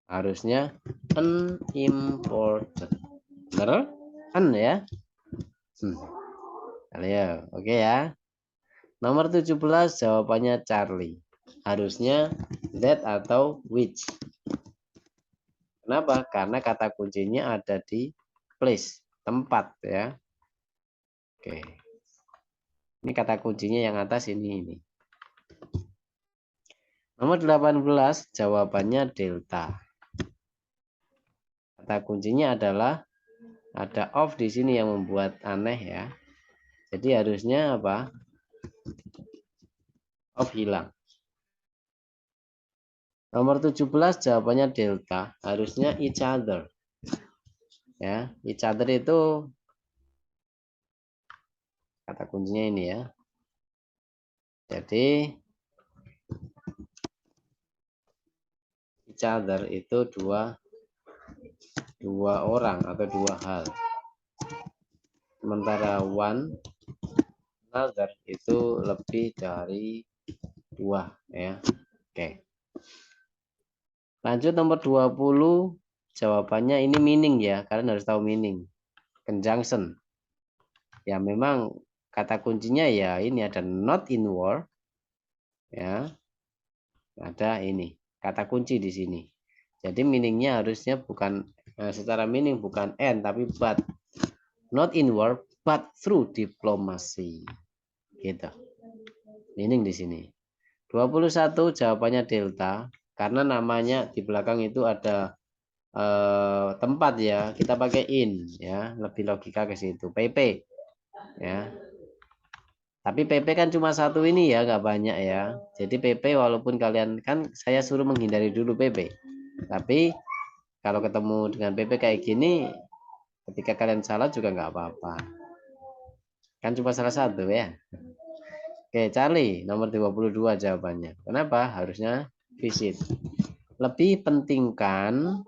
Harusnya unimportant. Benar? Ya. Ya, oke ya. Nomor 17 jawabannya Charlie. Harusnya that atau which. Kenapa? Karena kata kuncinya ada di place, tempat ya. Oke. Ini kata kuncinya yang atas ini. Nomor 18 jawabannya delta. Kata kuncinya adalah ada of di sini yang membuat aneh ya. Jadi harusnya apa? Of hilang. Nomor 17 jawabannya delta, harusnya each other. Ya, each other itu kata kuncinya ini ya. Jadi each other itu dua orang atau dua hal. Sementara one another itu lebih dari dua ya. Oke. Lanjut nomor 20 jawabannya ini meaning ya, kalian harus tahu meaning. Conjunction. Ya memang kata kuncinya ya ini ada not in war ya. Ada ini kata kunci di sini. Jadi meaningnya harusnya bukan secara meaning bukan and tapi but. Not in war but through diplomacy. Gitu. Meaning di sini. 21 jawabannya delta karena namanya di belakang itu ada tempat ya. Kita pakai in ya, lebih logika ke situ. PP ya. Tapi PP kan cuma satu ini ya, nggak banyak ya. Jadi PP walaupun kalian kan saya suruh menghindari dulu PP. Tapi kalau ketemu dengan PP kayak gini, ketika kalian salah juga nggak apa-apa. Kan cuma salah satu ya. Oke, Charlie, nomor 22 jawabannya. Kenapa? Harusnya visit. Lebih pentingkan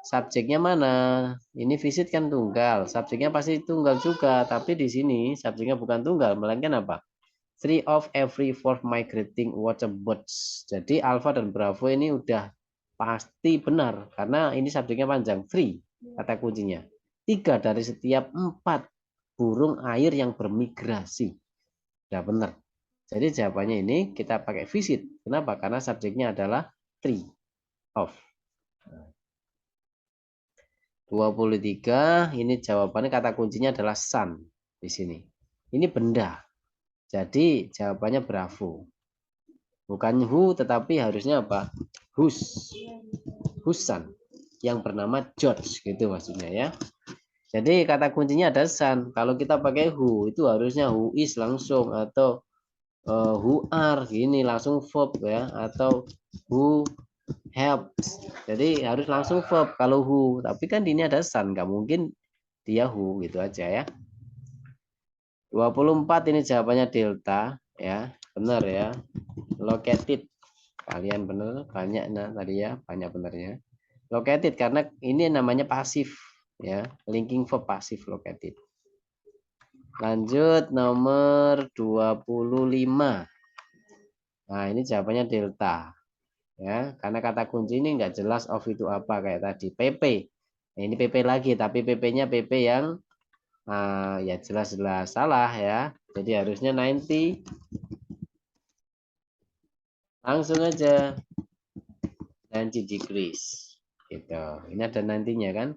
subjeknya mana? Ini visit kan tunggal. Subjeknya pasti tunggal juga. Tapi di sini subjeknya bukan tunggal. Melainkan apa? 3 of every 4 migrating waterbirds. Jadi Alpha dan Bravo ini udah pasti benar. Karena ini subjeknya panjang. 3 kata kuncinya. 3 dari setiap 4 burung air yang bermigrasi. Udah benar. Jadi jawabannya ini kita pakai visit. Kenapa? Karena subjeknya adalah 3 of. 23 ini jawabannya kata kuncinya adalah sun di sini. Ini benda. Jadi jawabannya Bravo. Bukan who tetapi harusnya apa? Whose. Husan yang bernama George gitu maksudnya ya. Jadi kata kuncinya ada sun. Kalau kita pakai who itu harusnya who is langsung atau who are gini langsung verb ya atau who helps. Jadi harus langsung verb kalau who. Tapi kan ini ada sun, nggak mungkin dia who gitu aja ya. 24 ini jawabannya delta ya. Benar ya. Located. Kalian benar banyak nah tadi ya, banyak benernya. Located karena ini namanya pasif ya, linking verb pasif located. Lanjut nomor 25. Nah, ini jawabannya delta. Ya, karena kata kunci ini enggak jelas of itu apa kayak tadi PP. Nah, ini PP lagi tapi PP-nya PP yang ya jelas-jelas salah ya. Jadi harusnya 90. Langsung aja 90 degrees. Gitu. Ini ada nantinya kan.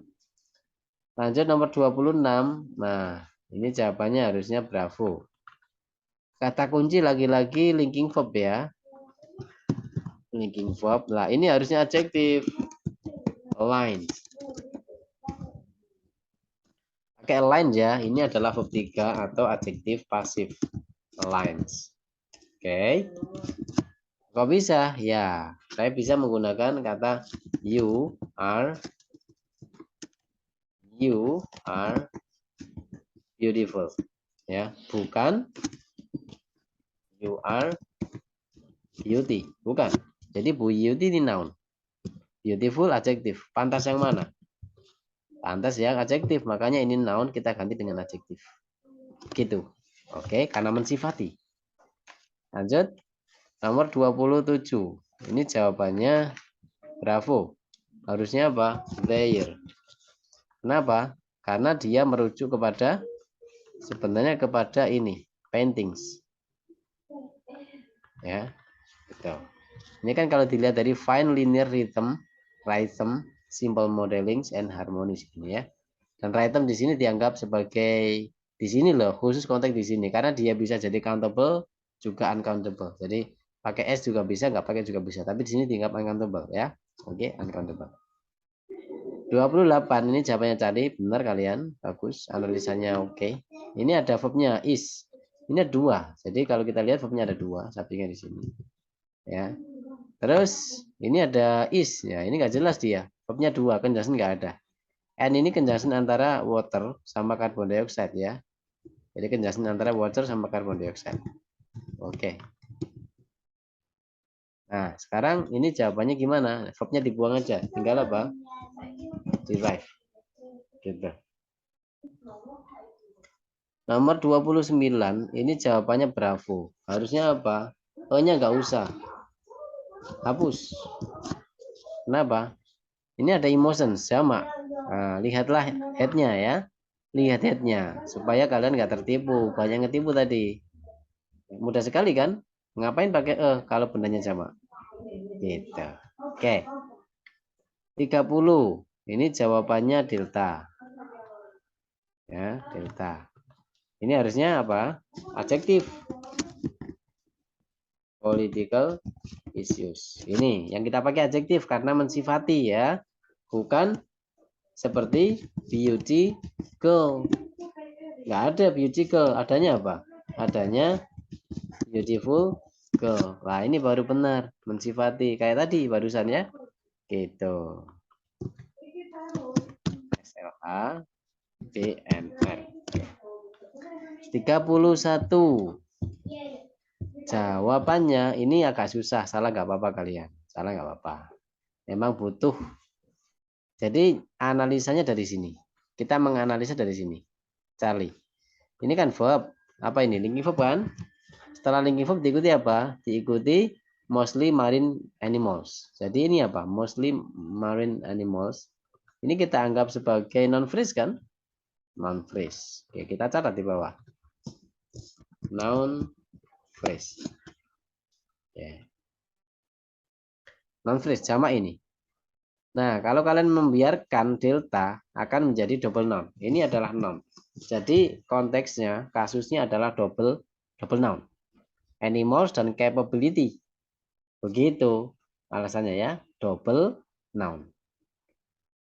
Lanjut nomor 26. Nah, ini jawabannya harusnya Bravo. Kata kunci lagi-lagi linking verb ya. Linking verb. Lah, ini harusnya adjektif. Align. Pakai align ya. Ini adalah verb 3 atau adjektif pasif. Aligns. Oke. Kok bisa? Ya, saya bisa menggunakan kata you are beautiful. Ya, bukan you are beauty, bukan. Jadi beauty ini noun. Beautiful adjektif. Pantas yang mana? Pantas yang adjektif. Makanya ini noun kita ganti dengan adjektif. Gitu. Oke, karena mensifati. Lanjut. Nomor 27. Ini jawabannya Bravo. harusnya apa? Their. Kenapa? Karena dia merujuk kepada sebenarnya kepada ini, paintings. Ya, gitu. Ini kan kalau dilihat dari fine linear rhythm, simple modelings and harmonies ini ya. Dan rhythm di sini dianggap sebagai di sini loh, khusus konteks di sini karena dia bisa jadi countable juga uncountable. Jadi pakai S juga bisa, nggak pakai juga bisa. Tapi di sini dianggap uncountable ya. Oke, uncountable. 28 ini jawabannya cari, benar kalian, bagus, analisanya oke. Ini ada verbnya is, ini ada dua, jadi kalau kita lihat verbnya ada dua, subjeknya di sini, ya. Terus ini ada is, ya ini nggak jelas dia, verbnya dua, conjunction nggak ada. And ini conjunction antara water sama carbon dioxide ya, jadi conjunction antara water sama carbon dioxide. Oke. Nah sekarang ini jawabannya gimana? Verbnya dibuang aja, tinggal apa? Derive, gitu. Nomor 29, ini jawabannya bravo. Harusnya apa? E-nya nggak usah. Hapus. Kenapa? Ini ada emotion sama. Nah, lihatlah headnya ya. Lihat headnya. Supaya kalian nggak tertipu. Banyak ngetipu tadi. Mudah sekali kan? Ngapain pakai E kalau bendanya sama? Gitu. Oke. 30. Ini jawabannya delta. Ya, delta. Ini harusnya apa? Adjektif. Political issues. Ini yang kita pakai adjektif karena mensifati ya. Bukan seperti beauty girl. Nggak ada beauty girl. Adanya apa? Adanya beautiful girl. Nah ini baru benar. Mensifati. Kayak tadi barusan ya. Gitu. SLA BNR. 31. Jawabannya ini agak susah. Salah nggak apa-apa kalian. Salah nggak apa-apa. Memang butuh. Jadi analisanya dari sini. Kita menganalisa dari sini. Charlie. Ini kan verb. Apa ini? Linking verb kan? Setelah linking verb diikuti apa? Diikuti mostly marine animals. Jadi ini apa? Mostly marine animals. Ini kita anggap sebagai non phrase kan? Non phrase. Oke, kita catat di bawah. Noun phrase. Ya. Non phrase jamak ini. Nah, kalau kalian membiarkan delta akan menjadi double noun. Ini adalah noun. Jadi konteksnya, kasusnya adalah double noun. Animals dan capability. Begitu alasannya ya, double noun.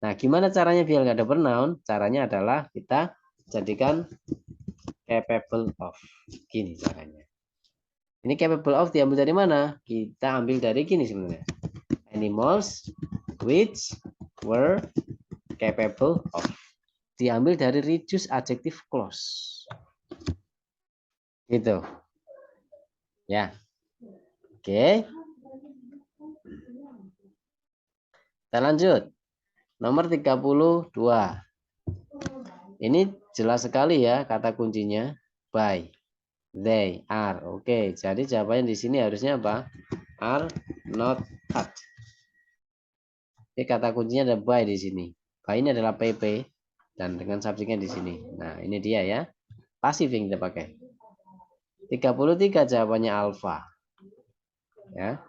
Nah, gimana caranya biar nggak double noun? Caranya adalah kita jadikan capable of. Gini caranya. Ini capable of diambil dari mana? Kita ambil dari gini sebenarnya. Animals which were capable of. Diambil dari reduced adjective clause. Gitu. Ya. Oke. Kita lanjut. Nomor 32. Ini jelas sekali ya kata kuncinya. By. They are. Oke, jadi jawabannya di sini harusnya apa? Are not cut. Oke, kata kuncinya ada by di sini. By ini adalah PP dan dengan subjeknya di sini. Nah, ini dia ya. Pasif yang kita pakai. 33 jawabannya alpha. Ya.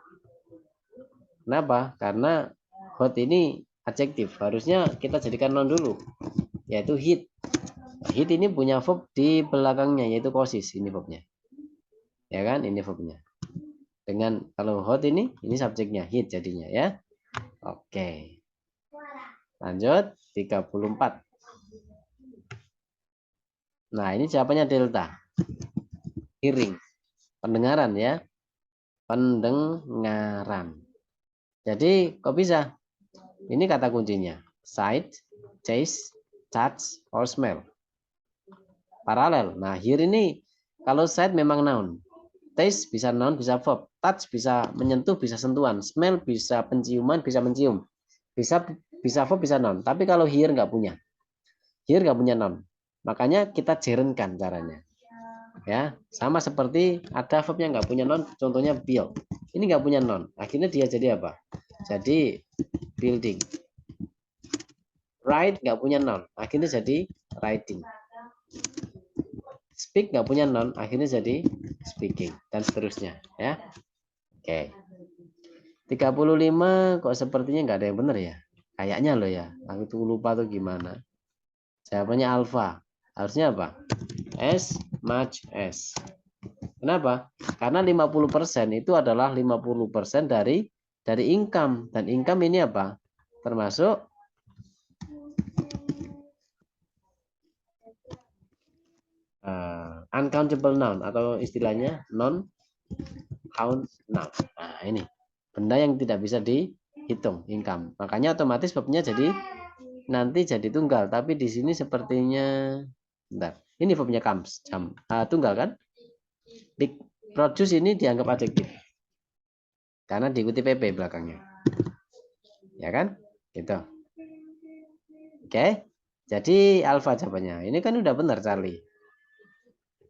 Kenapa? Karena hot ini adjektif. Harusnya kita jadikan noun dulu, yaitu hit. Hit ini punya verb di belakangnya, yaitu causes. Ini verbnya. Ya kan? Ini verbnya. Dengan kalau hot ini subjeknya, hit jadinya ya. Oke. Lanjut, 34. Nah, ini jawabannya delta. Hearing. Pendengaran ya. Pendengaran. Jadi, kok bisa? Ini kata kuncinya. Sight, taste, touch, or smell. Paralel. Nah, hear ini kalau sight memang noun. Taste bisa noun, bisa verb. Touch bisa menyentuh, bisa sentuhan. Smell bisa penciuman, bisa mencium. Bisa verb, bisa noun. Tapi kalau hear nggak punya. Hear nggak punya noun. Makanya kita jerenkan caranya. Ya, sama seperti ada verb yang nggak punya noun, contohnya build. Ini nggak punya noun. Akhirnya dia jadi apa? Jadi building. Write nggak punya noun, akhirnya jadi writing. Speak nggak punya noun, akhirnya jadi speaking, dan seterusnya ya. Oke. 35 kok sepertinya nggak ada yang benar ya. Kayaknya loh ya. Aku tuh lupa tuh gimana. Jawabannya alpha. Harusnya apa? As much as. Kenapa? Karena 50% itu adalah 50% dari income, dan income ini apa? Termasuk uncountable noun atau istilahnya non count noun. Nah, ini benda yang tidak bisa dihitung, income. Makanya otomatis verbnya jadi nanti jadi tunggal, tapi di sini sepertinya bentar. Ini verbnya comes, jam. Tunggal kan? Di produce ini dianggap adjektif. Karena diikuti PP belakangnya. Ya kan? Gitu. Oke. Jadi alfa jawabannya. Ini kan udah benar Charlie.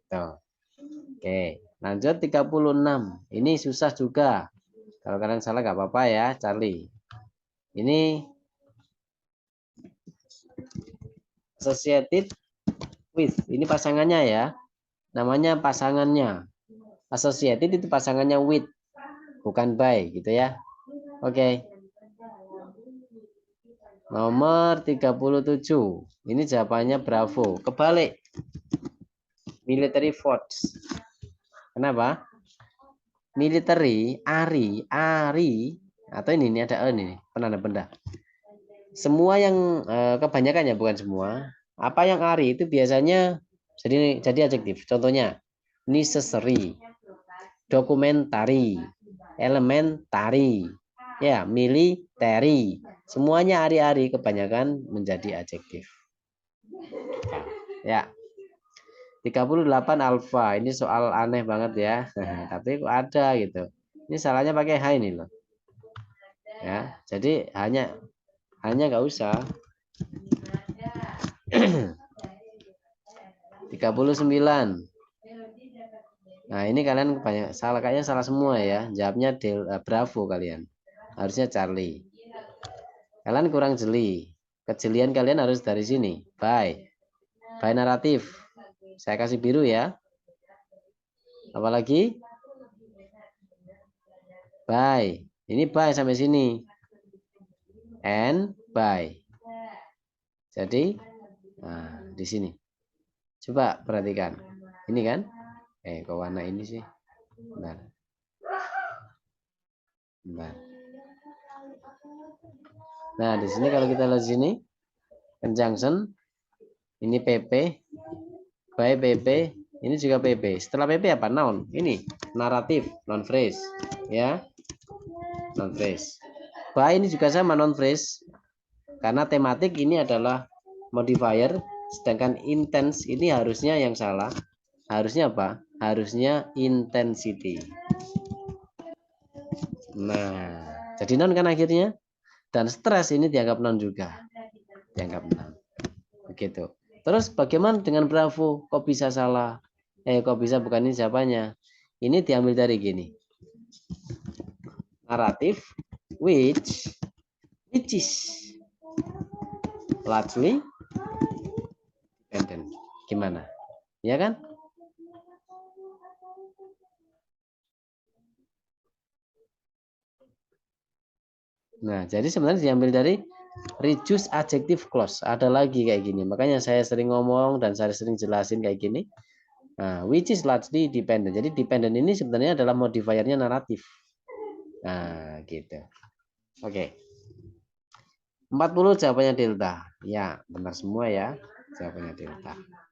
Tuh. Oke, lanjut 36. Ini susah juga. Kalau kalian salah nggak apa-apa ya, Charlie. Ini associated with. Ini pasangannya ya. Namanya pasangannya. Associated itu pasangannya with, bukan by gitu ya. Oke. Nomor 37. Ini jawabannya bravo. Kebalik. Military force. Kenapa? Military, ari, atau ini ada ini, penanda benda. Semua yang kebanyakan ya, bukan semua. Apa yang ari itu biasanya jadi adjektif. Contohnya necessary, documentary, elementary, ya, military. Semuanya ari-ari kebanyakan menjadi adjektif. Ya. 38 alfa. Ini soal aneh banget ya. Tapi kok ada gitu. Ini salahnya pakai H ini loh. Ya, jadi hanya nggak usah. 39. Nah, ini kalian banyak salah, kayaknya salah semua ya. Jawabnya bravo kalian. Harusnya Charlie. Kalian kurang jeli. Kejelian kalian harus dari sini. By naratif. Saya kasih biru ya. Apalagi? By. Ini by sampai sini. And by. Jadi, nah, di sini. Coba perhatikan. Ini kan? Kok warna ini sih? Bentar. Bentar. Nah, di sini kalau kita lihat sini, conjunction, ini PP, by PP, ini juga PP. Setelah PP apa? Noun. Ini naratif, non phrase, ya, non phrase. By ini juga sama, non phrase, karena tematik ini adalah modifier, sedangkan intense ini harusnya yang salah. Harusnya apa? Harusnya intensity. Nah, jadi non kan akhirnya. Dan stres ini dianggap non juga. Dianggap non. Begitu. Terus bagaimana dengan bravo? Kok bisa salah? Kok bisa bukan ini jawabannya? Ini diambil dari gini. Naratif which is largely dependent. Gimana? Ya kan? Nah, jadi sebenarnya diambil dari reduce adjective clause. Ada lagi kayak gini. Makanya saya sering ngomong dan saya sering jelasin kayak gini. Nah, which is largely dependent. Jadi dependent ini sebenarnya adalah modifiernya naratif. Nah, gitu. Oke. 40 jawabannya delta. Ya, benar semua ya. Jawabannya delta.